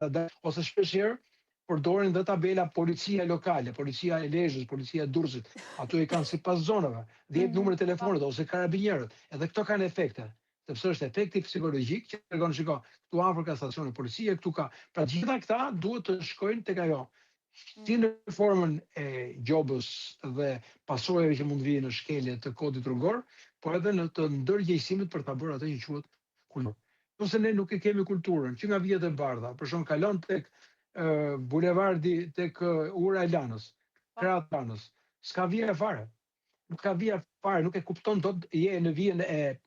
ose shpeshherë përdorin dhe tabela policia lokale, policia e Lezhës, policia e Durrësit. Ato i kanë sipas zonave, 10 numre telefonit ose karabinjerët. Edhe këto kanë efekte, sepse është efekti psikologjik që tregon shiko, këtu afër ka stacioni policie, këtu ka. Pra gjitha këta duhet të shkojnë tek ajo. Si në formën e gjobës dhe pasojave që mund vijnë në shkelje të kodit rrugor, po edhe në të ndërgjegjësimit për ta bërë atë që quhet kulturë. Nëse ne nuk e kemi kulturën, që nga Vjet e Bardha, për shkak kalon tek bulevardi tek ura e Lanës, krah të Lanës, s'ka vije fare. Nuk ka vije fare, nuk e kupton dot je në vijen e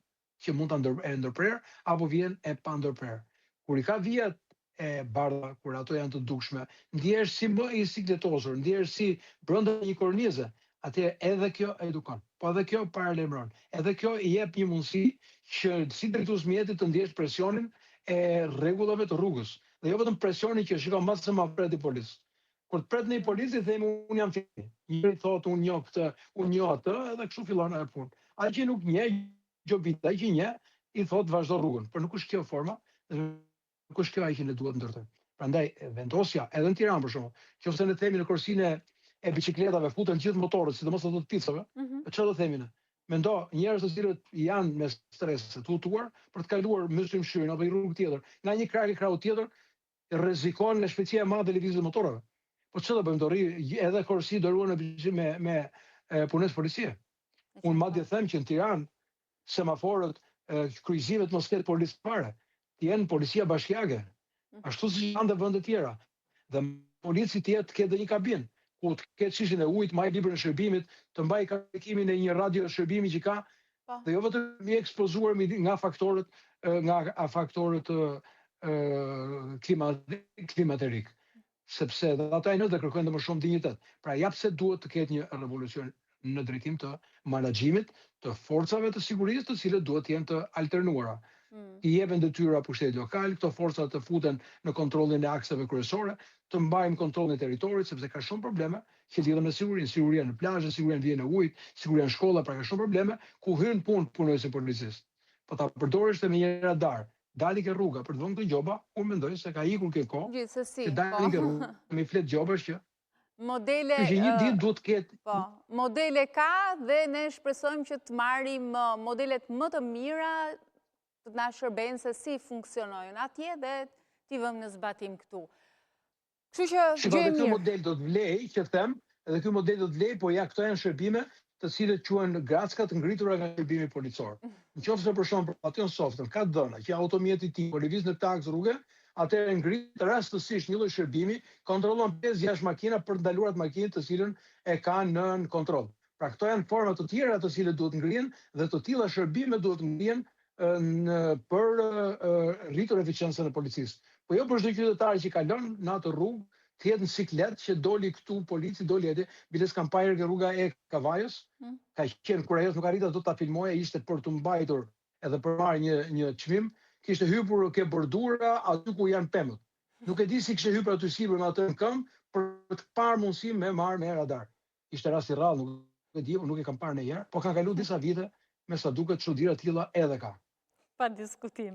që mund ta ndërprer apo vijen e pa ndërprer. Kur i ka vijat e bardha, kur ato janë të dukshme, ndihesh si më i sikletosur, ndihesh si brenda një kornize, atëherë edhe kjo edukon. Po edhe kjo paralajmëron. Edhe kjo i jep një mundësi që si drejtues mjetit të ndjesh presionin e rregullave të rrugës. Dhe jo vetëm presionin që shikon mbas se ma pret i policë. Kur të pret në i policë, themi unë jam fini. Njëri thotë unë njoh këtë, unë njoh atë, edhe kështu fillon ajo punë. Ai që nuk njeh gjobit, ai që njeh i thotë vazhdo rrugën, por nuk është kjo forma, nuk është kjo ai që ne duhet ndërtojmë. Prandaj vendosja edhe në Tiranë për shembull, nëse ne themi në korsinë e biçikletave futen gjithë motorët, sidomos ato të picave, çfarë do themi ne? Mendo njerëz të cilët janë me stres të hutuar për të kaluar mysym shyrën apo një rrugë tjetër, nga një krah në krah tjetër, rrezikon në shpejtësia e madhe e lëvizjes të motorëve. Po çfarë do bëjmë, do rri edhe korsi do ruhen me punës policie. Unë madje them që në Tiranë semaforët, kryqëzimet mos ketë policë fare, të jenë policia bashkiake, ashtu si janë në vende tjera. Dhe polici të ketë dhe një kabinë, ku të ketë shishin e ujit, maj librin e shërbimit, të mbaj karikimin e një radio shërbimi që ka, dhe jo vetëm i ekspozuar nga faktorët klimaterik, sepse dhe ata janë dhe kërkojnë dhe më shumë dinjitet. Pra ja pse duhet të ketë një revolucion në drejtim të menaxhimit të forcave të sigurisë, të cilët duhet të jenë të alternuara. I jepen detyra pushtetit lokal, këto forca të futen në kontrollin e akseve kryesore, të mbajmë kontrollin e territorit, sepse ka shumë probleme që lidhen me sigurinë, siguria në plazhe, siguria në vijën e ujit, siguria në shkolla, pra ka shumë probleme ku hyn punë punojësit e policisë. Po ta përdorësh me një radar, dali ke rruga për të vënë këtë gjoba, unë mendoj se ka ikur ke kohë. Gjithsesi, që dalin ke rruga, me flet gjobash që modele një ditë duhet të ketë. Po, modele ka dhe ne shpresojmë që të marrim modelet më të mira të na shërbejnë se si funksionojnë atje dhe t'i vëmë në zbatim këtu. Kështu që gjë e mirë. Ky model do të vlej, që them, edhe ky model do të vlej, po ja këto janë shërbime të cilët quhen gracka të ngritura nga shërbimi policor. Nëse për shembull aty në softën ka dhëna që automjeti ti po lëviz në taks rrugë, atëherë ngrit rastësisht një lloj shërbimi, kontrollon 5-6 makina për të ndaluar atë makinë të cilën e kanë nën kontroll. Pra këto janë forma të tjera të cilët duhet ngrihen dhe të tilla shërbime duhet ngrihen për rritur eficiencën e policisë. Po jo për çdo qytetar që kalon në atë rrugë të jetë në siklet që doli këtu polici, doli aty, biles kanë parë ke rruga e Kavajës, ka qenë kur ajo nuk arrita do ta filmoje, ishte për të mbajtur edhe për marrë një çmim, kishte hypur ke bordura aty ku janë pemët. Nuk e di si kishte hypur aty sipër me atë në këmbë për të parë mundësi me marrë me radar. Ishte rast i rrallë, nuk e di, nuk e kam parë ndonjëherë, po kanë kaluar disa vite me sa duket çuditëra të tilla edhe ka. Pa diskutim.